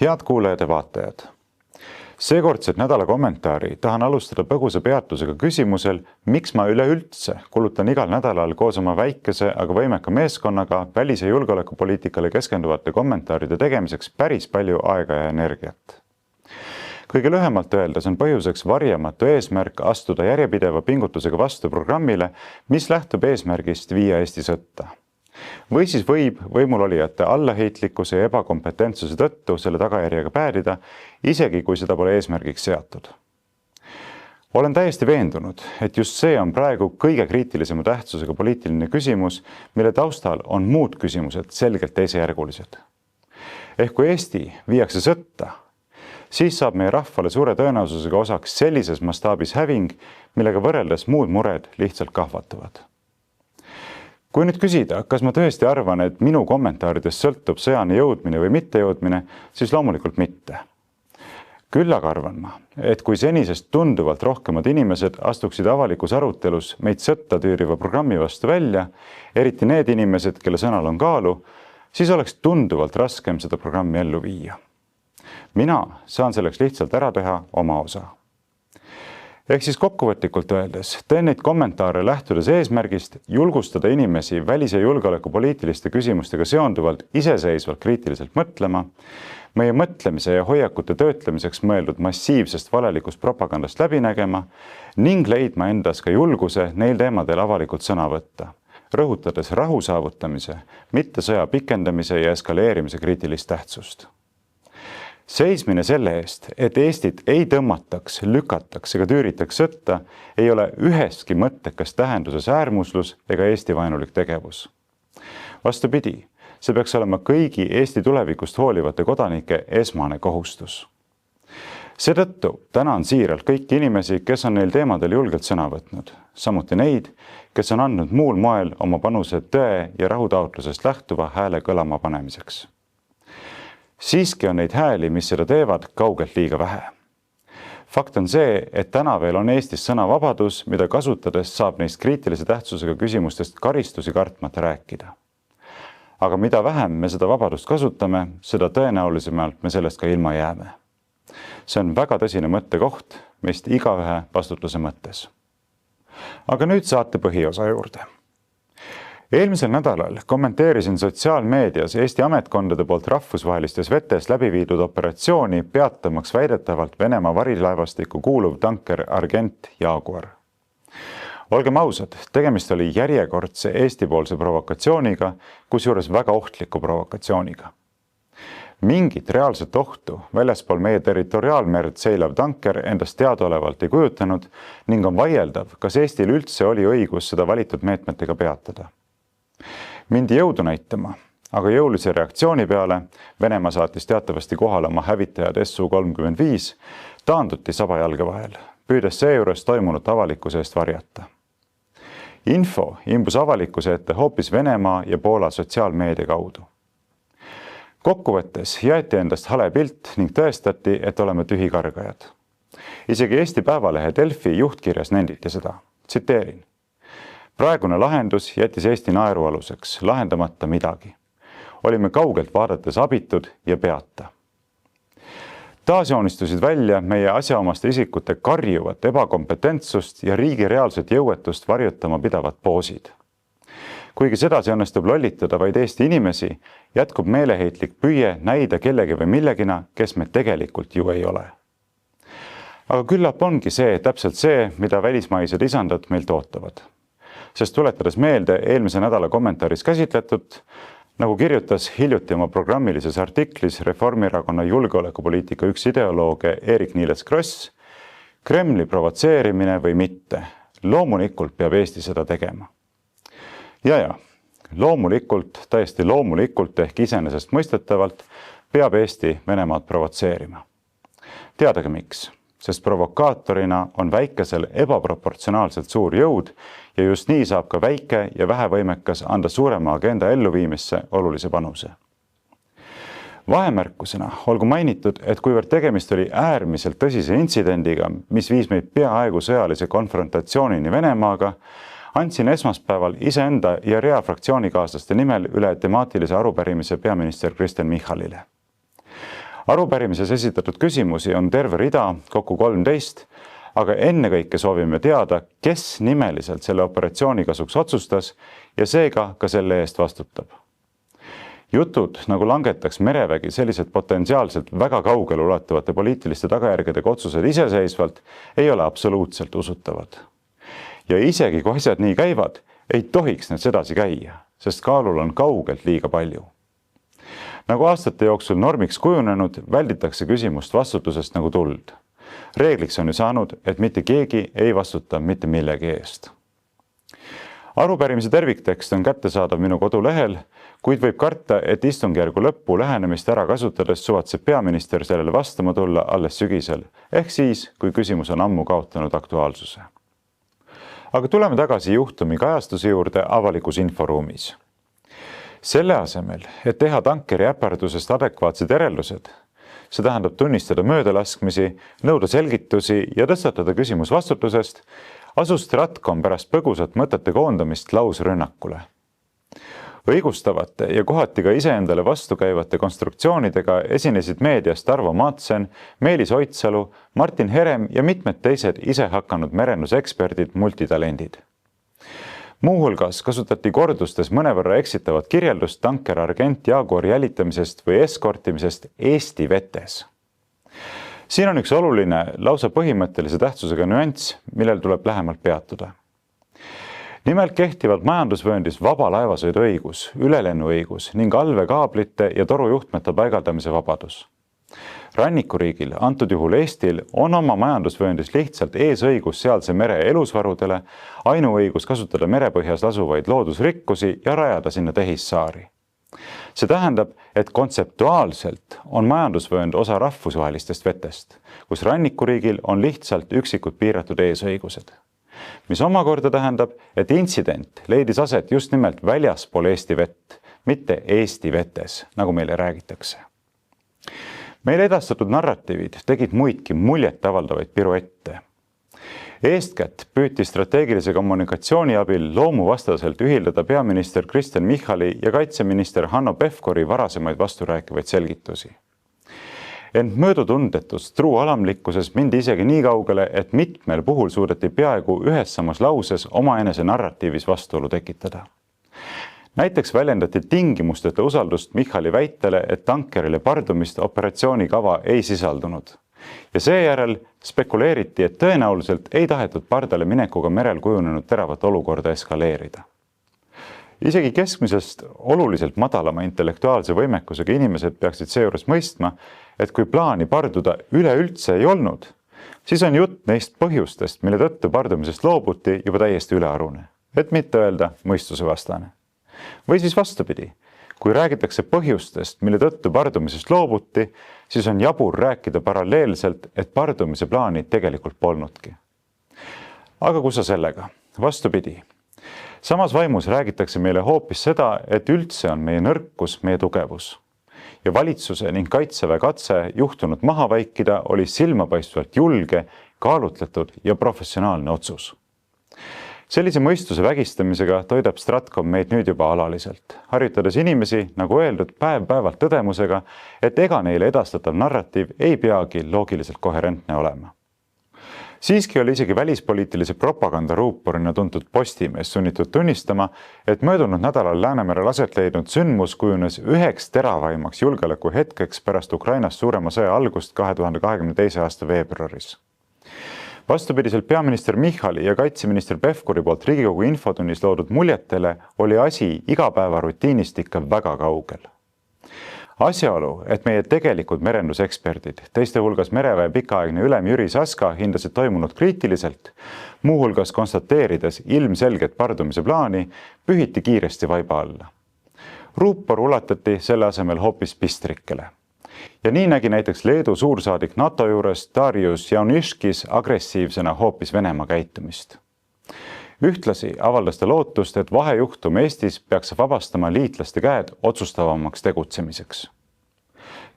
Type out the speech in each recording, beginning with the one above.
Head kuulajad ja vaatajad! Seekordset nädala kommentaari tahan alustada põgusa peatusega küsimusel, miks ma üleüldse kulutan igal nädalal koos oma väikese, aga võimeka meeskonnaga välis- ja julgeolekupoliitikale keskenduvate kommentaaride tegemiseks päris palju aega ja energiat. Kõige lühemalt öeldes on põhjuseks varjamatu eesmärk astuda järjepideva pingutusega vastu programmile, mis lähtub eesmärgist viia Eesti sõtta. Või siis võib võimulolijate allaheitlikkuse ja ebakompetentsuse tõttu selle tagajärjega päädida, isegi kui seda pole eesmärgiks seatud. Olen täiesti veendunud, et just see on praegu kõige kriitilisema tähtsusega poliitiline küsimus, mille taustal on muud küsimused selgelt teisejärgulised. Ehk kui Eesti viiakse sõtta, siis saab meie rahvale suure tõenäosusega osaks sellises mastaabis häving, millega võrreldes muud mured lihtsalt kahvatuvad. Kui nüüd küsida, kas ma tõesti arvan, et minu kommentaaridest sõltub sõjani jõudmine või mittejõudmine, siis loomulikult mitte. Küll aga arvan ma, et kui senisest tunduvalt rohkemad inimesed astuksid avalikus arutelus meid sõtta tüüriva programmi vastu välja, eriti need inimesed, kelle sõnal on kaalu, siis oleks tunduvalt raskem seda programmi ellu viia. Mina saan selleks lihtsalt ära teha oma osa. Ehk siis kokkuvõtlikult öeldes, teen neid kommentaare lähtudes eesmärgist julgustada inimesi välis- ja julgeolekupoliitiliste küsimustega seonduvalt iseseisvalt kriitiliselt mõtlema, meie mõtlemise ja hoiakute töötlemiseks mõeldud massiivsest valelikust propagandast läbi nägema ning leidma endas ka julguse neil teemadel avalikult sõna võtta, rõhutades rahu saavutamise, mitte sõja pikendamise ja eskaleerimise kriitilist tähtsust. Seismine selle eest, et Eestit ei tõmmataks, lükataks ega tüüritaks sõtta, ei ole üheski mõttekas tähenduses äärmuslus ega Eesti-vaenulik tegevus. Vastupidi, see peaks olema kõigi Eesti tulevikust hoolivate kodanike esmane kohustus. Seetõttu tänan siiralt kõiki inimesi, kes on neil teemadel julgelt sõna võtnud, samuti neid, kes on andnud muul moel oma panuse tõe ja rahutaotlusest lähtuva hääle kõlama panemiseks. Siiski on neid hääli, mis seda teevad, kaugelt liiga vähe. Fakt on see, et täna veel on Eestis sõnavabadus, mida kasutades saab neist kriitilise tähtsusega küsimustest karistusi kartmata rääkida. Aga mida vähem me seda vabadust kasutame, seda tõenäolisemalt me sellest ka ilma jääme. See on väga tõsine mõttekoht meist igaühe vastutuse mõttes. Aga nüüd saate põhiosa juurde. Eelmisel nädalal kommenteerisin sotsiaalmeedias Eesti ametkondade poolt rahvusvahelistes vetes läbi viidud operatsiooni peatamaks väidetavalt Venemaa varilaevastikku kuuluv tanker Argent Jaguar. Olgem ausad, tegemist oli järjekordse Eesti-poolse provokatsiooniga, kusjuures väga ohtliku provokatsiooniga. Mingit reaalset ohtu väljaspool meie territoriaalmerd seilav tanker endast teadaolevalt ei kujutanud ning on vaieldav, kas Eestil üldse oli õigus seda valitud meetmetega peatada. Mindi jõudu näitama, aga jõulise reaktsiooni peale, Venemaa saatis teatavasti kohale oma hävitajad Su-35, taanduti sabajalge vahel, püüdes seejuures toimunut avalikkuse eest varjata. Info imbus avalikkuse ette hoopis Venemaa ja Poola sotsiaalmeedia kaudu. Kokkuvõttes jäeti endast hale pilt ning tõestati, et oleme tühikargajad. Isegi Eesti Päevalehe Delfi juhtkirjas nenditi seda. Tsiteerin. Praegune lahendus jättis Eesti naerualuseks, lahendamata midagi. Olime kaugelt vaadates abitud ja peata. Taasjoonistusid välja meie asjaomaste isikute karjuvat ebakompetentsust ja riigi reaalset jõuetust varjutama pidavat poosid. Kuigi sedasi õnnestub lollitada vaid Eesti inimesi, jätkub meeleheitlik püüe näida kellegi või millegina, kes me tegelikult ju ei ole. Aga küllap ongi see täpselt see, mida välismaised isandad meilt ootavad. Sest tuletades meelde eelmise nädala kommentaaris käsitletud, nagu kirjutas hiljuti oma programmilises artiklis Reformierakonna julgeolekupoliitika üks ideolooge Eerik-Niiles Kross, Kremli provotseerimine või mitte, loomulikult peab Eesti seda tegema. Ja, loomulikult, täiesti loomulikult ehk iseenesest mõistetavalt peab Eesti Venemaad provotseerima. Teadage miks? Sest provokaatorina on väikesel ebaproportsionaalselt suur jõud ja just nii saab ka väike ja vähevõimekas anda suurema agenda elluviimisse olulise panuse. Vahemärkusena olgu mainitud, et kuivõrd tegemist oli äärmiselt tõsise intsidendiga, mis viis meid peaaegu sõjalise konfrontatsioonini Venemaaga, andsin esmaspäeval iseenda ja rea fraktsioonikaaslaste nimel üle temaatilise arupärimise peaminister Kristen Michalile. Arupärimises esitatud küsimusi on terve rida, kokku 13, aga ennekõike soovime teada, kes nimeliselt selle operatsiooni kasuks otsustas ja seega ka selle eest vastutab. Jutud, nagu langetaks merevägi sellised potentsiaalselt väga kaugele ulatuvate poliitiliste tagajärgedega otsused iseseisvalt, ei ole absoluutselt usutavad. Ja isegi kui asjad nii käivad, ei tohiks need sedasi käia, sest kaalul on kaugelt liiga palju. Nagu aastate jooksul normiks kujunenud, välditakse küsimust vastutusest nagu tuld. Reegliks on ju saanud, et mitte keegi ei vastuta mitte millegi eest. Arupärimise terviktekst on kättesaadav minu kodulehel, kuid võib karta, et istungjärgu lõppu lähenemist ära kasutades suvatseb peaminister sellele vastama tulla alles sügisel, ehk siis, kui küsimus on ammu kaotanud aktuaalsuse. Aga tuleme tagasi juhtumi kajastuse juurde avalikus inforuumis. Selle asemel, et teha tankeri äpardusest adekvaatsed järeldused, see tähendab tunnistada möödalaskmisi, nõuda selgitusi ja tõstatada küsimus vastutusest, asus Stratcom pärast põgusat mõtete koondamist lausrünnakule. Õigustavate ja kohati ka iseendale vastukäivate konstruktsioonidega esinesid meediast Tarvo Maatsen, Meelis Oidsalu, Martin Herem ja mitmed teised ise hakanud merenduseksperdid, multitalendid. Muuhulgas kasutati kordustes mõnevõrra eksitavat kirjeldust tanker Argent Jaguar jälitamisest või eskortimisest Eesti vetes. Siin on üks oluline, lausa põhimõttelise tähtsusega nüanss, millel tuleb lähemalt peatuda. Nimelt kehtivad majandusvööndis vaba laevasõiduõigus, ülelennuõigus ning allveekaablite ja torujuhtmete paigaldamise vabadus. Rannikuriigil, antud juhul Eestil, on oma majandusvööndis lihtsalt eesõigus sealse mere elusvarudele, ainuõigus kasutada merepõhjas asuvaid loodusrikkusi ja rajada sinna tehissaari. See tähendab, et kontseptuaalselt on majandusvöönd osa rahvusvahelistest vetest, kus rannikuriigil on lihtsalt üksikud piiratud eesõigused. Mis omakorda tähendab, et intsident leidis aset just nimelt väljaspool Eesti vett, mitte Eesti vetes, nagu meile räägitakse. Meile edastatud narratiivid tegid muidki muljet avaldavaid piruette. Eestkätt püüti strateegilise kommunikatsiooni abil loomuvastaselt ühildada peaminister Kristen Michali ja kaitseminister Hanno Pevkuri varasemaid vasturääkivaid selgitusi. Ent möödutundetus truu alamlikkuses mindi isegi nii kaugele, et mitmel puhul suudeti peaaegu ühes samas lauses omaenese narratiivis vastuolu tekitada. Näiteks väljendati tingimusteta usaldust Michali väitele, et tankerile pardumist operatsioonikava ei sisaldunud. Ja seejärel spekuleeriti, et tõenäoliselt ei tahetud pardale minekuga merel kujunenud teravat olukorda eskaleerida. Isegi keskmisest oluliselt madalama intellektuaalse võimekusega inimesed peaksid seejuures mõistma, et kui plaani parduda üleüldse ei olnud, siis on jutt neist põhjustest, mille tõttu pardumisest loobuti, juba täiesti ülearune, et mitte öelda mõistusevastane. Või siis vastupidi, kui räägitakse põhjustest, mille tõttu pardumisest loobuti, siis on jabur rääkida paralleelselt, et pardumise plaani tegelikult polnudki. Aga kus sa sellega? Vastupidi. Samas vaimus räägitakse meile hoopis seda, et üldse on meie nõrkus meie tugevus. Ja valitsuse ning kaitseväe katse juhtunud maha vaikida oli silmapaistvalt julge, kaalutletud ja professionaalne otsus. Sellise mõistuse vägistamisega toidab Stratcom meid nüüd juba alaliselt, harjutades inimesi, nagu öeldud, päev-päevalt tõdemusega, et ega neile edastatav narratiiv ei peagi loogiliselt koherentne olema. Siiski oli isegi välispoliitilise propaganda ruuporina tuntud Postimees sunnitud tunnistama, et möödunud nädalal Läänemerel aset leidnud sündmus kujunes üheks teravaimaks julgeoleku hetkeks pärast Ukrainas suurema sõja algust 2022. aasta veebruaris. Vastupidiselt peaminister Michali ja kaitseminister Pevkuri poolt Riigikogu infotunnis loodud muljetele oli asi igapäevarutiinist ikka väga kaugel. Asjaolu, et meie tegelikud merenduseksperdid, teiste hulgas mereväe pikaaegne ülem Jüri Saska hindasid toimunut kriitiliselt, muuhulgas konstateerides ilmselget pardumise plaani, pühiti kiiresti vaiba alla. Ruupor ulatati selle asemel hoopis pistrikele. Ja nii nägi näiteks Leedu suursaadik NATO juures Darius Jauniškis agressiivsena hoopis Venemaa käitumist. Ühtlasi avaldas ta lootust, et vahejuhtum Eestis peaks vabastama liitlaste käed otsustavamaks tegutsemiseks.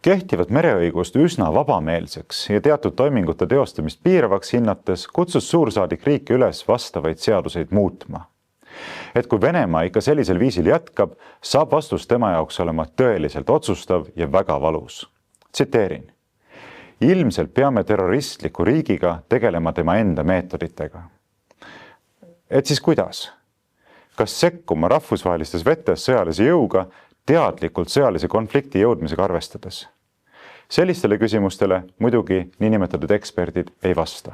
Kehtivat mereõigust üsna vabameelseks ja teatud toimingute teostamist piiravaks hinnates kutsus suursaadik riiki üles vastavaid seaduseid muutma. Et kui Venemaa ikka sellisel viisil jätkab, saab vastus tema jaoks olema tõeliselt otsustav ja väga valus. Tsiteerin. Ilmselt peame terroristliku riigiga tegelema tema enda meetoditega. Et siis kuidas? Kas sekkuma rahvusvahelistes vetes sõjalise jõuga teadlikult sõjalise konflikti jõudmisega arvestades? Sellistele küsimustele muidugi niinimetatud eksperdid ei vasta.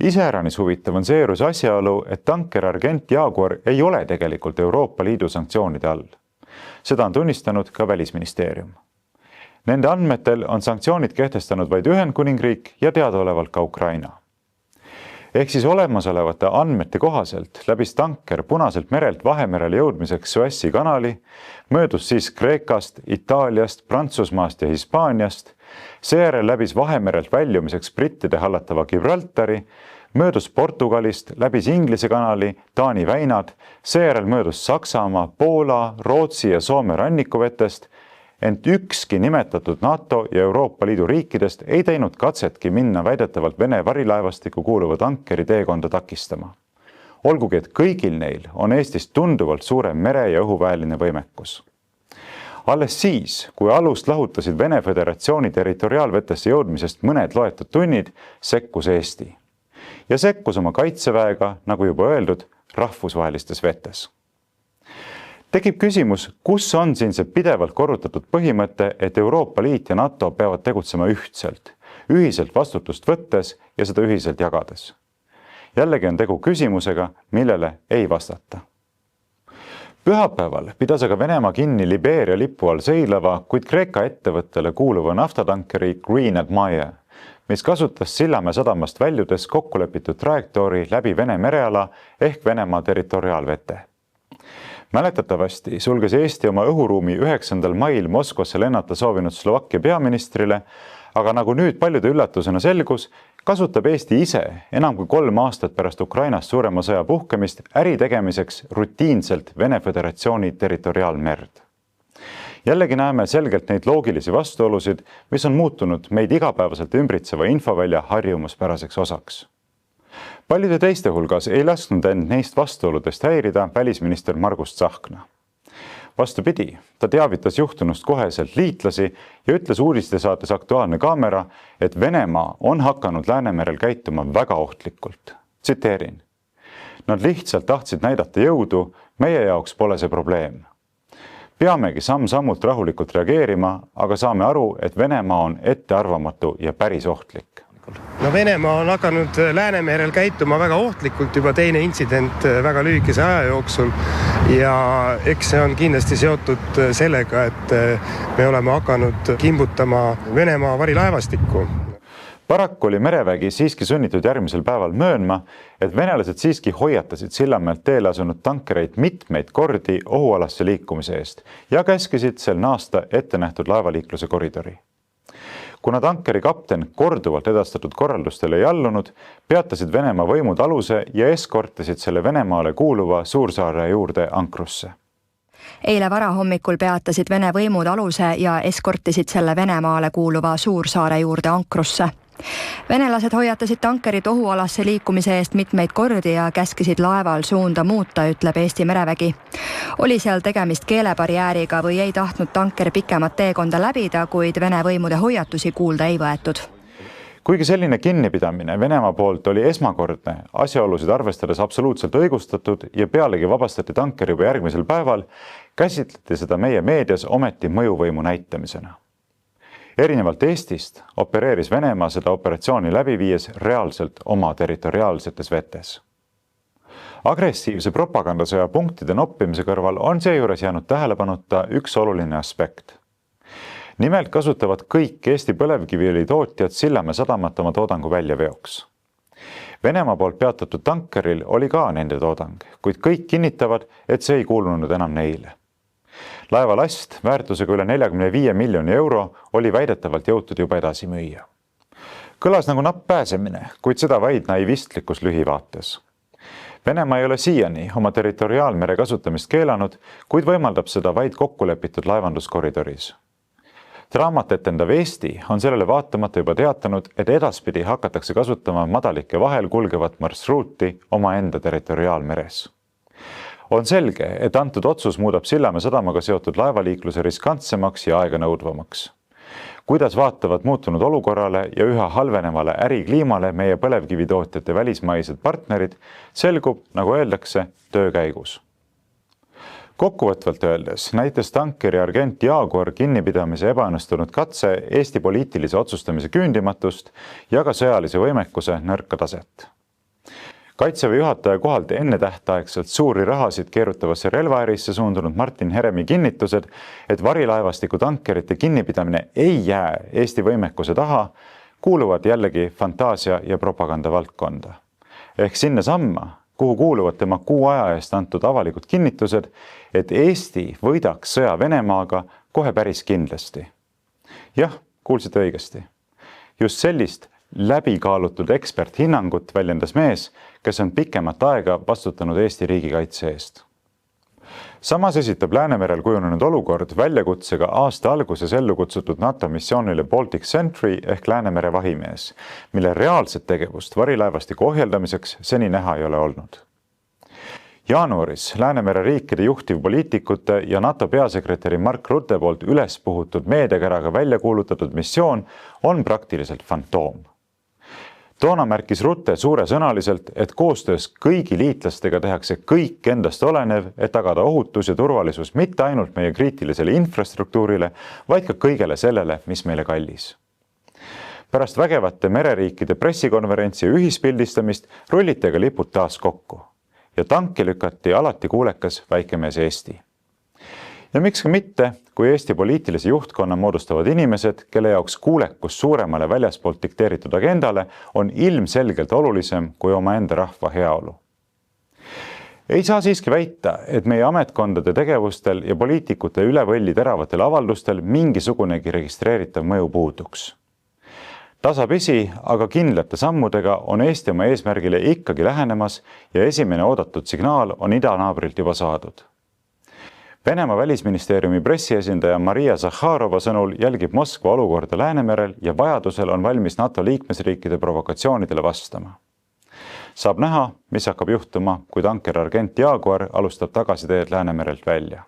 Iseäranis huvitav on seejuures asjaolu, et tanker Argent Jaguar ei ole tegelikult Euroopa Liidu sanktsioonide all. Seda on tunnistanud ka Välisministeerium. Nende andmetel on sanktsioonid kehtestanud vaid Ühendkuningriik ja teadaolevalt ka Ukraina. Ehk siis olemasolevate andmete kohaselt läbis tanker Punaselt merelt Vahemerele jõudmiseks Suessi kanali, möödus siis Kreekast, Itaaliast, Prantsusmaast ja Hispaaniast, seejärel läbis Vahemerelt väljumiseks brittide hallatava Gibraltari, möödus Portugalist, läbis Inglise kanali, Taani väinad, seejärel möödus Saksamaa, Poola, Rootsi ja Soome rannikuvetest, ent ükski nimetatud NATO ja Euroopa Liidu riikidest ei teinud katsetki minna väidetavalt Vene varilaevastikku kuuluva tankeri teekonda takistama. Olgugi, et kõigil neil on Eestist tunduvalt suurem mere- ja õhuväeline võimekus. Alles siis, kui alust lahutasid Vene Föderatsiooni territoriaalvetesse jõudmisest mõned loetud tunnid, sekkus Eesti. Ja sekkus oma kaitseväega, nagu juba öeldud, rahvusvahelistes vetes. Tekib küsimus, kus on siin see pidevalt korrutatud põhimõte, et Euroopa Liit ja NATO peavad tegutsema ühtselt, ühiselt vastutust võttes ja seda ühiselt jagades. Jällegi on tegu küsimusega, millele ei vastata. Pühapäeval pidas aga Venemaa kinni Libeeria lipu all seilava, kuid Kreeka ettevõttele kuuluva naftatankeri Green Admire, mis kasutas Sillamäe sadamast väljudes kokkulepitud trajektoori läbi Vene mereala ehk Venemaa territoriaalvete. Mäletatavasti sulges Eesti oma õhuruumi 9. mail Moskvasse lennata soovinud Slovakkia peaministrile, aga nagu nüüd paljude üllatusena selgus, kasutab Eesti ise enam kui 3 aastat pärast Ukrainas suurema sõja puhkemist äri tegemiseks rutiinselt Vene Föderatsiooni territoriaalmerd. Jällegi näeme selgelt neid loogilisi vastuolusid, mis on muutunud meid igapäevaselt ümbritseva infovälja harjumuspäraseks osaks. Paljude teiste hulgas ei lasknud end neist vastuoludest häirida välisminister Margus Tsahkna. Vastupidi, ta teavitas juhtunust koheselt liitlasi ja ütles uudistesaates Aktuaalne kaamera, et Venemaa on hakanud Läänemerel käituma väga ohtlikult. Tsiteerin. Nad lihtsalt tahtsid näidata jõudu, meie jaoks pole see probleem. Peamegi samm-sammult rahulikult reageerima, aga saame aru, et Venemaa on ettearvamatu ja päris ohtlik. No Venemaa on hakanud Läänemerel käituma väga ohtlikult, juba teine intsident väga lühikese aja jooksul ja eks see on kindlasti seotud sellega, et me oleme hakanud kimbutama Venemaa varilaevastikku. Paraku oli merevägi siiski sunnitud järgmisel päeval möönma, et venelased siiski hoiatasid Sillamäelt teele asunud tankereid mitmeid kordi ohualasse liikumise eest ja käskisid sel naasta ettenähtud laevaliikluse koridori. Kuna tankeri kapten korduvalt edastatud korraldustele ei allunud, peatasid Venemaa võimud aluse ja eskortisid selle Venemaale kuuluva Suursaare juurde ankrusse. Eile varahommikul peatasid Vene võimud aluse ja eskortisid selle Venemaale kuuluva Suursaare juurde ankrusse. Venelased hoiatasid tankerit ohualasse liikumise eest mitmeid kordi ja käskisid laeval suunda muuta, ütleb Eesti merevägi. Oli seal tegemist keelebarjääriga või ei tahtnud tanker pikemat teekonda läbida, kuid Vene võimude hoiatusi kuulda ei võetud. Kuigi selline kinnipidamine Venemaa poolt oli esmakordne, asjaolusid arvestades absoluutselt õigustatud ja pealegi vabastati tanker juba järgmisel päeval, käsitleti seda meie meedias ometi mõjuvõimu näitamisena. Erinevalt Eestist opereeris Venemaa seda operatsiooni läbi viies reaalselt oma territoriaalsetes vetes. Agressiivse propagandasõja punktide noppimise kõrval on seejuures jäänud tähelepanuta üks oluline aspekt. Nimelt kasutavad kõik Eesti põlevkiviõli tootjad Sillamäe sadamat oma toodangu väljaveoks. Venemaa poolt peatatud tankeril oli ka nende toodang, kuid kõik kinnitavad, et see ei kuulunud enam neile. Laeva last väärtusega üle 45 miljoni euro oli väidetavalt jõutud juba edasi müüa. Kõlas nagu napp pääsemine, kuid seda vaid naivistlikus lühivaates. Venemaa ei ole siiani oma territoriaalmere kasutamist keelanud, kuid võimaldab seda vaid kokkulepitud laevanduskoridoris. Draamat etendav Eesti on sellele vaatamata juba teatanud, et edaspidi hakatakse kasutama madalike vahel kulgevat marsruuti omaenda territoriaalmeres. On selge, et antud otsus muudab Sillamäe sadamaga seotud laevaliikluse riskantsemaks ja aeganõudvamaks. kuidas vaatavad muutunud olukorrale ja üha halvenevale ärikliimale meie põlevkivitootjate välismaised partnerid, selgub, nagu öeldakse, töö käigus. Kokkuvõtvalt öeldes näitas tankeri Argent Jaguar kinnipidamise ebaõnnestunud katse Eesti poliitilise otsustamise küündimatust ja ka sõjalise võimekuse nõrka taset. Kaitseväe juhataja kohalt ennetähtaegselt suuri rahasid keerutavasse relvaärisse suundunud Martin Heremi kinnitused, et varilaevastiku tankerite kinnipidamine ei jää Eesti võimekuse taha, kuuluvad jällegi fantaasia ja propaganda valdkonda. Ehk sinna samma, kuhu kuuluvad tema kuu aja eest antud avalikud kinnitused, et Eesti võidaks sõja Venemaaga kohe päris kindlasti. Jah, kuulsite õigesti. Just sellist läbikaalutud eksperthinnangut väljendas mees, kes on pikemat aega vastutanud Eesti riigikaitse eest. Samas esitab Läänemerel kujunenud olukord väljakutsega aasta alguses ellu kutsutud NATO missioonile Baltic Sentry ehk Läänemere vahimees, mille reaalset tegevust varilaevastiku ohjeldamiseks seni näha ei ole olnud. Jaanuaris Läänemere riikide juhtivpoliitikute ja NATO peasekretäri Mark Rutte poolt üles puhutud meediakäraga välja kuulutatud missioon on praktiliselt fantoom. Toona märkis Rutte suuresõnaliselt, et koostöös kõigi liitlastega tehakse kõik endast olenev, et tagada ohutus ja turvalisus mitte ainult meie kriitilisele infrastruktuurile, vaid ka kõigele sellele, mis meile kallis. Pärast vägevate mereriikide pressikonverentsi ja ühispildistamist rulliti aga lipud taas kokku ja tanki lükati alati kuulekas väikemees Eesti. Ja miks ka mitte, kui Eesti poliitilise juhtkonna moodustavad inimesed, kelle jaoks kuulekus suuremale väljaspoolt dikteeritud agendale on ilmselgelt olulisem kui omaenda rahva heaolu. Ei saa siiski väita, et meie ametkondade tegevustel ja poliitikute üle võlli teravatel avaldustel mingisugunegi registreeritav mõju puuduks. Tasapisi, aga kindlate sammudega on Eesti oma eesmärgile ikkagi lähenemas ja esimene oodatud signaal on idanaabrilt juba saadud. Venemaa välisministeeriumi pressiesindaja Maria Zakharova sõnul jälgib Moskva olukorda Läänemerel ja vajadusel on valmis NATO liikmesriikide provokatsioonidele vastama. Saab näha, mis hakkab juhtuma, kui tanker Argent Jaguar alustab tagasiteed Läänemerelt välja.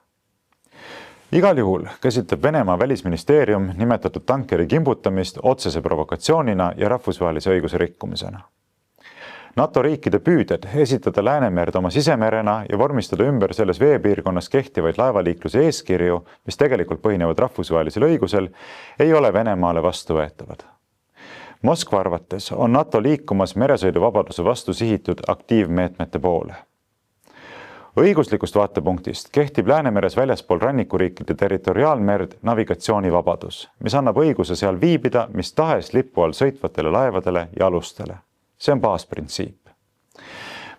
Igal juhul käsitleb Venemaa välisministeerium nimetatud tankeri kimbutamist otsese provokatsioonina ja rahvusvahelise õiguse rikkumisena. NATO riikide püüded esitada Läänemerd oma sisemerena ja vormistada ümber selles veepiirkonnas kehtivaid laevaliikluse eeskirju, mis tegelikult põhinevad rahvusvahelisel õigusel, ei ole Venemaale vastuvõetavad. Moskva arvates on NATO liikumas meresõiduvabaduse vastu sihitud aktiivmeetmete poole. Õiguslikust vaatepunktist kehtib Läänemeres väljaspool rannikuriikide territoriaalmerd navigatsioonivabadus, mis annab õiguse seal viibida mis tahes lipu all sõitvatele laevadele ja alustele. See on baasprintsiip.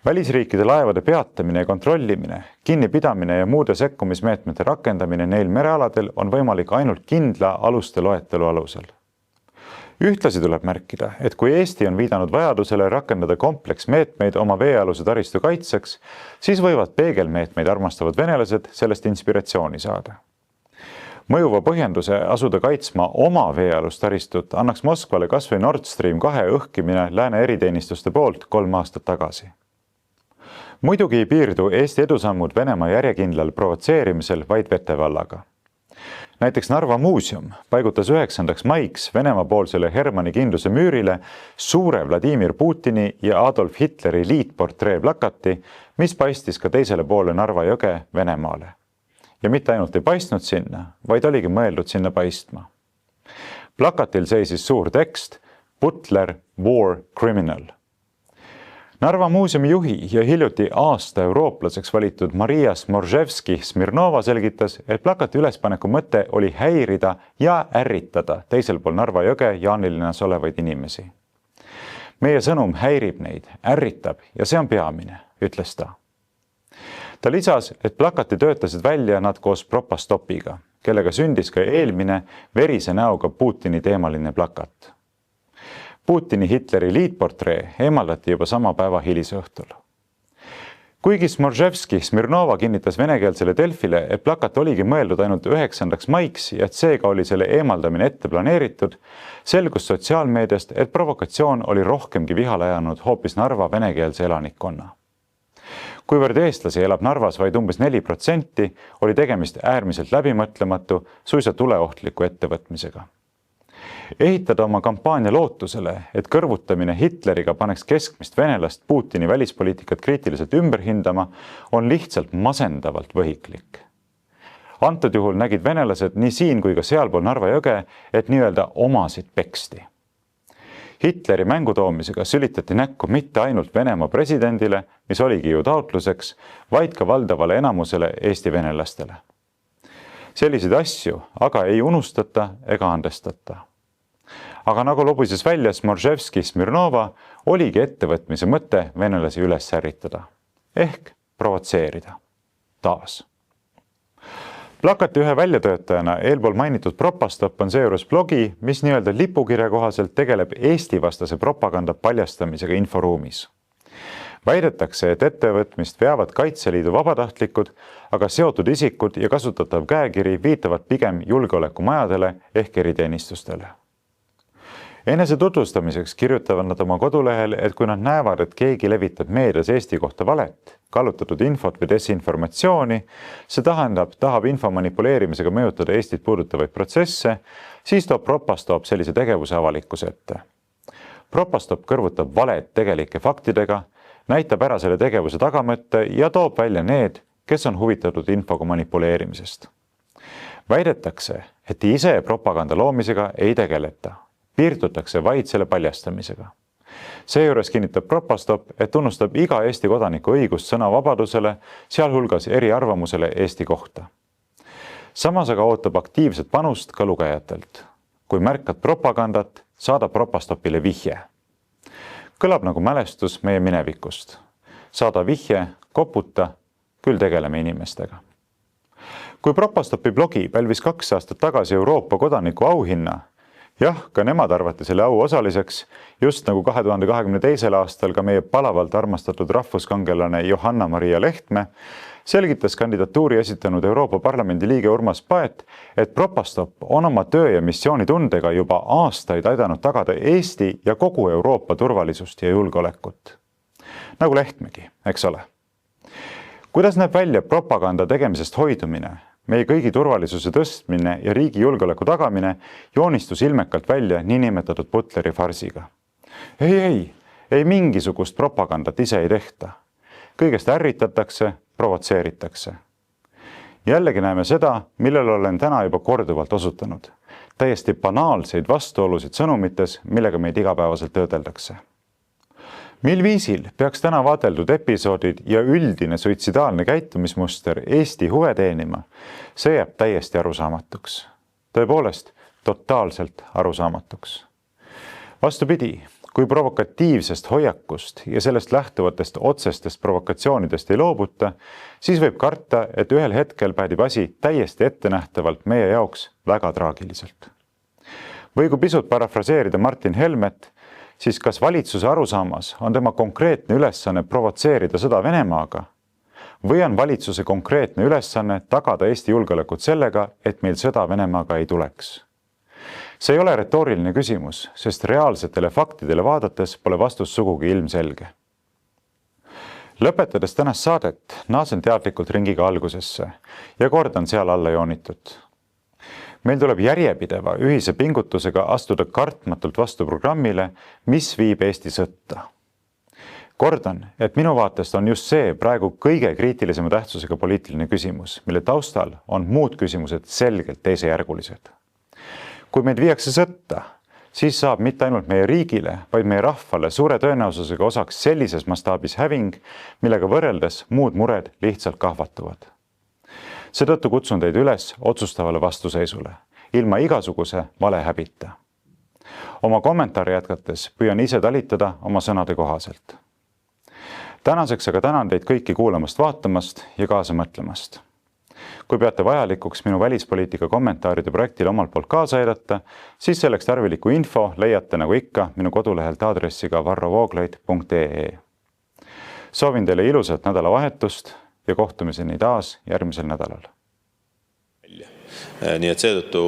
Välisriikide laevade peatamine ja kontrollimine, kinnipidamine ja muude sekkumismeetmete rakendamine neil merealadel on võimalik ainult kindla aluste loetelu alusel. Ühtlasi tuleb märkida, et kui Eesti on viidanud vajadusele rakendada kompleksmeetmeid oma veealuse taristu kaitseks, siis võivad peegelmeetmeid armastavad venelased sellest inspiratsiooni saada. Mõjuva põhjenduse asuda kaitsma oma veealust taristut annaks Moskvale kas või Nord Stream 2 õhkimine lääne eriteenistuste poolt 3 aastat tagasi. Muidugi ei piirdu Eesti edusammud Venemaa järjekindlal provotseerimisel vaid vetevallaga. Näiteks Narva muuseum paigutas 9. maiks Venemaa poolsele Hermanni kindluse müürile suure Vladimir Putini ja Adolf Hitleri liitportree plakati, mis paistis ka teisele poole Narva jõge Venemaale. Ja mitte ainult ei paistnud sinna, vaid oligi mõeldud sinna paistma. Plakatil seisis suur tekst Butler War Criminal. Narva muuseumi juhi ja hiljuti aasta eurooplaseks valitud Maria Smorževski-Smirnova selgitas, et plakati ülespaneku mõte oli häirida ja ärritada teisel pool Narva jõge Jaanilinnas olevaid inimesi. Meie sõnum häirib neid, ärritab ja see on peamine, ütles ta. Ta lisas, et plakati töötasid välja nad koos Propastopiga, kellega sündis ka eelmine verise näoga Putini teemaline plakat. Putini Hitleri liitportree eemaldati juba sama päeva hilisõhtul. Kuigi Smorževski-Smirnova kinnitas venekeelsele Delfile, et plakat oligi mõeldud ainult 9. maiks ja et seega oli selle eemaldamine ette planeeritud, selgus sotsiaalmeediast, et provokatsioon oli rohkemgi vihale ajanud hoopis Narva venekeelse elanikkonna. Kuivõrd eestlasi elab Narvas vaid umbes 4%, oli tegemist äärmiselt läbimõtlematu, suisa tuleohtliku ettevõtmisega. Ehitada oma kampaania lootusele, et kõrvutamine Hitleriga paneks keskmist venelast Putini välispoliitikat kriitiliselt ümber hindama, on lihtsalt masendavalt võhiklik. Antud juhul nägid venelased nii siin kui ka sealpool Narva jõge, et nii-öelda omasid peksti. Hitleri mängutoomisega sülitati näkku mitte ainult Venemaa presidendile, mis oligi ju taotluseks, vaid ka valdavale enamusele Eesti venelastele. Selliseid asju aga ei unustata ega andestata. Aga nagu lobuses välja Smorževski Smirnova, oligi ettevõtmise mõte venelasi üles ärritada. Ehk provotseerida. Taas. Plakati ühe väljatöötajana eelpool mainitud Propastop on seejuures blogi, mis nii-öelda lipukirja kohaselt tegeleb Eesti-vastase propaganda paljastamisega inforuumis. Väidetakse, et ettevõtmist veavad Kaitseliidu vabatahtlikud, aga seotud isikud ja kasutatav käekiri viitavad pigem julgeolekumajadele ehk eriteenistustele. Enese tutvustamiseks kirjutavad nad oma kodulehel, et kui nad näevad, et keegi levitab meedias Eesti kohta valet, kallutatud infot või desinformatsiooni, see tahab info manipuleerimisega mõjutada Eestit puudutavaid protsesse, siis toob Propastop sellise tegevuse avalikkuse ette. Propastop kõrvutab valet tegelike faktidega, näitab ära selle tegevuse tagamõtte ja toob välja need, kes on huvitatud infoga manipuleerimisest. Väidetakse, et ise propaganda loomisega ei tegeleta. Piirdutakse vaid selle paljastamisega. Seejuures kinnitab Propastop, et tunnustab iga Eesti kodaniku õigust sõnavabadusele, sealhulgas eriarvamusele Eesti kohta. Samas aga ootab aktiivset panust ka lugejatelt. Kui märkad propagandat, saada Propastopile vihje. Kõlab nagu mälestus meie minevikust. Saada vihje, koputa, küll tegeleme inimestega. Kui Propastopi blogi pälvis 2 aastat tagasi Euroopa kodaniku auhinna, jah, ka nemad arvati selle au osaliseks, just nagu 2022. aastal ka meie palavalt armastatud rahvuskangelane Johanna-Maria Lehtme, selgitas kandidatuuri esitanud Euroopa Parlamendi liige Urmas Paet, et Propastop on oma töö ja missioonitundega juba aastaid aidanud tagada Eesti ja kogu Euroopa turvalisust ja julgeolekut. Nagu Lehtmegi, eks ole. Kuidas näeb välja propaganda tegemisest hoidumine? Meie kõigi turvalisuse tõstmine ja riigi julgeoleku tagamine joonistus ilmekalt välja niinimetatud Butleri farsiga. Ei mingisugust propagandat ise ei tehta. Kõigest ärritatakse, provotseeritakse. Jällegi näeme seda, millele olen täna juba korduvalt osutanud. Täiesti banaalseid vastuolusid sõnumites, millega meid igapäevaselt töödeldakse. Mil viisil peaks täna vaadeldud episoodid ja üldine suitsidaalne käitumismuster Eesti huve teenima, see jääb täiesti arusaamatuks. Tõepoolest, totaalselt arusaamatuks. Vastupidi, kui provokatiivsest hoiakust ja sellest lähtuvatest otsestest provokatsioonidest ei loobuta, siis võib karta, et ühel hetkel päädib asi täiesti ettenähtavalt meie jaoks väga traagiliselt. Või kui pisut parafraseerida Martin Helmet, siis kas valitsuse arusaamas on tema konkreetne ülesanne provotseerida sõda Venemaaga või on valitsuse konkreetne ülesanne tagada Eesti julgeolekut sellega, et meil sõda Venemaaga ei tuleks? See ei ole retooriline küsimus, sest reaalsetele faktidele vaadates pole vastus sugugi ilmselge. Lõpetades tänast saadet, naasen teadlikult ringiga algusesse ja kordan seal alla joonitut. Meil tuleb järjepideva ühise pingutusega astuda kartmatult vastu programmile, mis viib Eesti sõtta. Kordan, et minu vaatest on just see praegu kõige kriitilisema tähtsusega poliitiline küsimus, mille taustal on muud küsimused selgelt teisejärgulised. Kui meid viiakse sõtta, siis saab mitte ainult meie riigile, vaid meie rahvale suure tõenäosusega osaks sellises mastaabis häving, millega võrreldes muud mured lihtsalt kahvatuvad. Seetõttu kutsun teid üles otsustavale vastuseisule, ilma igasuguse valehäbita. Oma kommentaare jätkates püüan ise talitada oma sõnade kohaselt. Tänaseks aga tänan teid kõiki kuulamast, vaatamast ja kaasa mõtlemast. Kui peate vajalikuks minu välispoliitika kommentaaride projektile omalt poolt kaasa aidata, siis selleks tarviliku info leiate nagu ikka minu kodulehelt aadressiga varrovooglaid.ee. Soovin teile ilusat nädalavahetust ja kohtumiseni taas järgmisel nädalal. Nii et seetõttu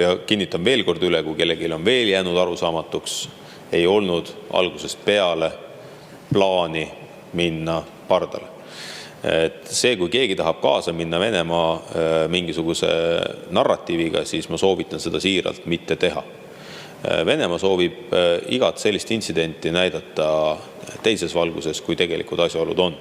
ja kinnitan veel kord üle, kui kellelgi on veel jäänud arusaamatuks, ei olnud algusest peale plaani minna pardale. Et see, kui keegi tahab kaasa minna Venemaa mingisuguse narratiiviga, siis ma soovitan seda siiralt mitte teha. Venemaa soovib igat sellist intsidenti näidata teises valguses, kui tegelikult asjaolud on.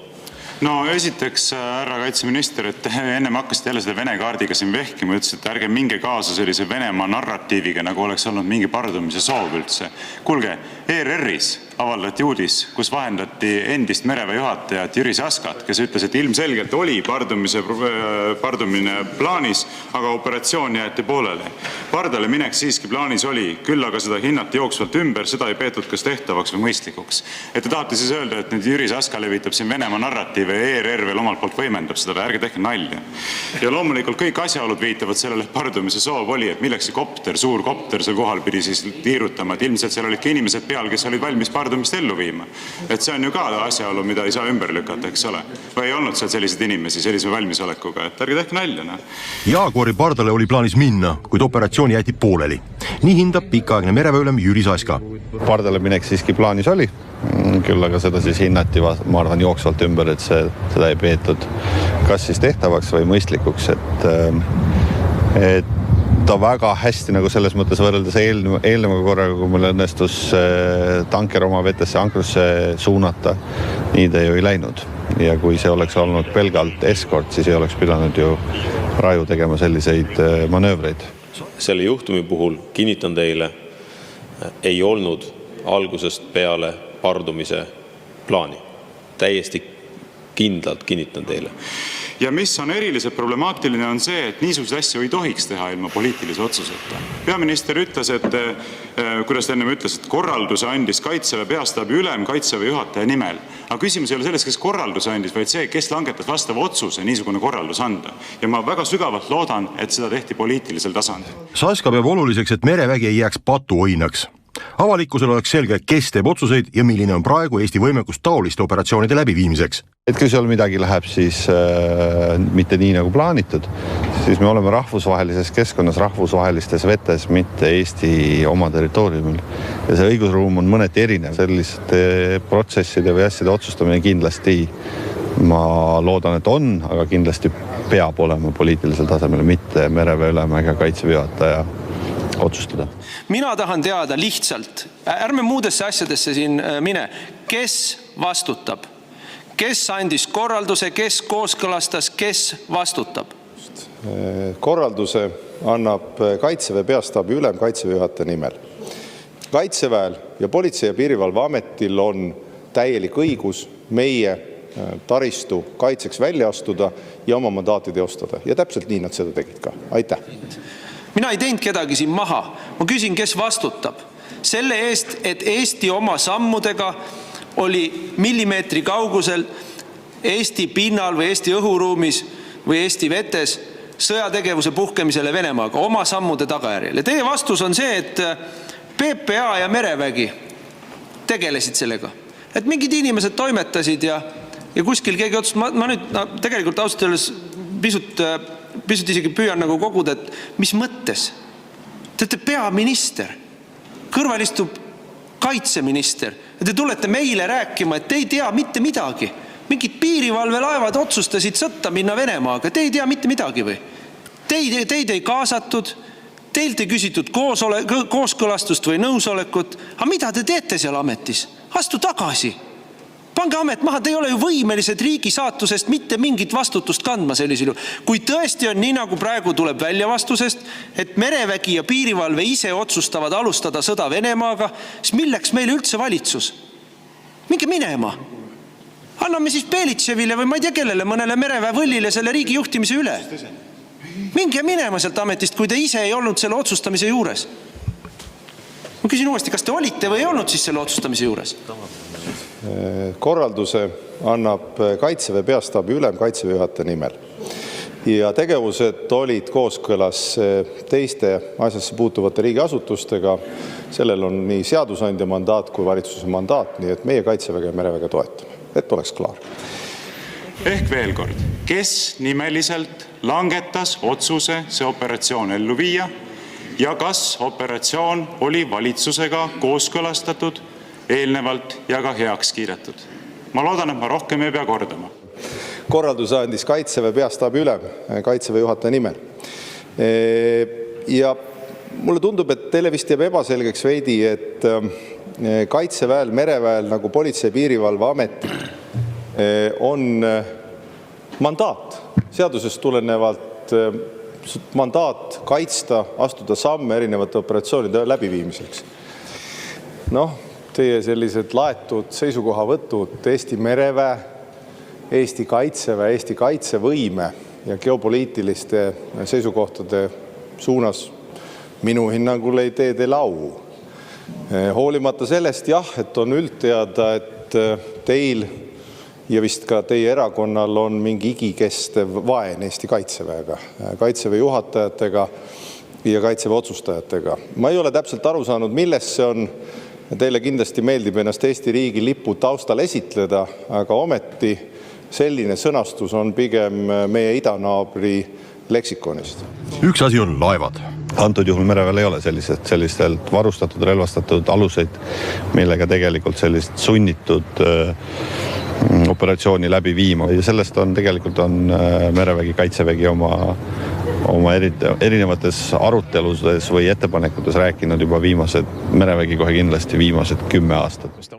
No esiteks, härra kaitseminister, et ennem hakkasite jälle selle Vene kaardiga siin vehkima, ütlesite, ärge minge kaasa sellise Venemaa narratiiviga, nagu oleks olnud mingi pardumise soov üldse. Kuulge, ERR-is avaldati uudis, kus vahendati endist mereväe juhatajat Jüri Saskat, kes ütles, et ilmselgelt oli pardumine plaanis, aga operatsioon jäeti pooleli. Pardale minek siiski plaanis oli, küll aga seda hinnati jooksvalt ümber, seda ei peetud kas tehtavaks või mõistlikuks. Et te tahate siis öelda, et nüüd Jüri Saska levitab siin Venemaa narratiivi ja ERR veel omalt poolt võimendab seda, ärge tehke nalja. Ja loomulikult kõik asjaolud viitavad sellele, et pardumise soov oli, et milleks see kopter, suur kopter seal kohal pidi siis tiirutama, et ilmselt seal olid ka inimesed peal, kes olid valmis pardumist ellu viima. Et see on ju ka asjaolu, mida ei saa ümber lükata, eks ole. Või ei olnud seal selliseid inimesi sellise valmisolekuga, et ärge tehke nalja. Jaaguari pardale oli plaanis minna, kuid operatsioon jäeti pooleli. Nii hindab pikaaegne mereväeülem Jüri Saska. Pardale minek siiski plaanis oli, küll aga seda siis hinnati, ma arvan, jooksvalt ümber, et seda ei peetud kas siis tehtavaks või mõistlikuks, et ta väga hästi nagu selles mõttes võrreldes eelneva korraga, kui meil õnnestus tanker oma vetesse ankrusse suunata, nii ta ju ei läinud. Ja kui see oleks olnud pelgalt eskort, siis ei oleks pidanud ju raju tegema selliseid manöövreid. Selle juhtumi puhul kinnitan teile, ei olnud algusest peale pardumise plaani. Täiesti kindlalt kinnitan teile. Ja mis on eriliselt problemaatiline on see, et niisugust asja ei tohiks teha ilma poliitilise otsuseta. Peaminister ütles, et kuidas ta ennem ütles, et korralduse andis Kaitseväe peastaabi ülem Kaitseväe juhataja nimel. Aga küsimus ei ole selles, kes korralduse andis, vaid see, kes langetas vastava otsuse niisugune korraldus anda. Ja ma väga sügavalt loodan, et seda tehti poliitilisel tasandil. Saska peab oluliseks, et merevägi ei jääks patuoinaks. Avalikkusel oleks selge, kes teeb otsuseid ja milline on praegu Eesti võimekus taoliste operatsioonide läbiviimiseks. Et kui seal midagi läheb siis mitte nii nagu plaanitud, siis me oleme rahvusvahelises keskkonnas, rahvusvahelistes vetes, mitte Eesti oma territooriumil. Ja see õigusruum on mõneti erinev. Selliste protsesside või asjade otsustamine kindlasti, ma loodan, et on, aga kindlasti peab olema poliitilisel tasemel, mitte mereväeülem ega Kaitseväe juhataja otsustada. Mina tahan teada lihtsalt, ärme muudesse asjadesse siin mine, kes vastutab? Kes andis korralduse, kes kooskõlastas, kes vastutab? Korralduse annab Kaitseväe peastaabi ülem Kaitseväe juhataja nimel. Kaitseväel ja Politsei- ja Piirivalveametil on täielik õigus meie taristu kaitseks välja astuda ja oma mandaati teostada. Ja täpselt nii nad seda tegid ka. Aitäh! Mina ei teinud kedagi siin maha. Ma küsin, kes vastutab. Selle eest, et Eesti oma sammudega oli millimeetri kaugusel Eesti pinnal või Eesti õhuruumis või Eesti vetes sõjategevuse puhkemisele Venemaaga oma sammude tagajärjel. Ja teie vastus on see, et PPA ja merevägi tegelesid sellega. Et mingid inimesed toimetasid ja kuskil keegi otsus, ma nüüd tegelikult ausalt öeldes pisut isegi püüan nagu koguda, et mis mõttes? Te olete peaminister, kõrval istub kaitseminister ja te tulete meile rääkima, et te ei tea mitte midagi. Mingid piirivalvelaevad otsustasid sõtta minna Venemaaga, te ei tea mitte midagi või? Teid ei kaasatud, teilt ei küsitud kooskõlastust või nõusolekut. Aga mida te teete seal ametis? Astu tagasi. Pange amet maha, te ei ole ju võimelised riigi saatusest mitte mingit vastutust kandma sellisel juhul. Kui tõesti on nii, nagu praegu tuleb välja vastusest, et merevägi ja piirivalve ise otsustavad alustada sõda Venemaaga, siis milleks meile üldse valitsus? Minge minema. Anname siis Belitsevile või ma ei tea kellele, mõnele mereväe võllile selle riigi juhtimise üle. Minge minema sealt ametist, kui te ise ei olnud selle otsustamise juures. Ma küsin uuesti, kas te olite või ei olnud siis selle otsustamise juures? Korralduse annab Kaitseväe peastaabi ülem Kaitseväe juhataja nimel. Ja tegevused olid kooskõlas teiste asjasse puutuvate riigiasutustega. Sellel on nii seadusandja mandaat kui valitsuse mandaat, nii et meie Kaitseväge ja mereväge toetame, et oleks klaar. Ehk veel kord, kes nimeliselt langetas otsuse see operatsioon ellu viia ja kas operatsioon oli valitsusega kooskõlastatud eelnevalt ja ka heaks kiidetud. Ma loodan, et ma rohkem ei pea kordama. Korralduse andis Kaitseväe peastaabi ülem Kaitseväe juhataja nimel. Ja mulle tundub, et teile vist jääb ebaselgeks veidi, et Kaitseväel, Mereväel nagu Politsei- ja Piirivalveametil on mandaat, seadusest tulenevalt mandaat kaitsta, astuda samme erinevate operatsioonide läbiviimiseks. Teie sellised laetud seisukohavõtud Eesti Mereväe, Eesti Kaitseväe, Eesti kaitsevõime ja geopoliitiliste seisukohtade suunas minu hinnangul ei tee teile au. Hoolimata sellest et on üldteada, et teil ja vist ka teie erakonnal on mingi igikestev vaen Eesti Kaitseväega, Kaitseväe juhatajatega ja Kaitseväe otsustajatega. Ma ei ole täpselt aru saanud, milles see on. Teile kindlasti meeldib ennast Eesti riigi lipu taustal esitleda, aga ometi selline sõnastus on pigem meie idanaabri leksikonist. Üks asi on laevad. Antud juhul Mereväel ei ole sellistelt varustatud, relvastatud aluseid, millega tegelikult sellist sunnitud operatsiooni läbi viima. Ja sellest on tegelikult Merevägi, Kaitsevägi oma erinevates aruteludes või ettepanekutes rääkinud juba Merevägi kohe kindlasti viimased 10 aastat.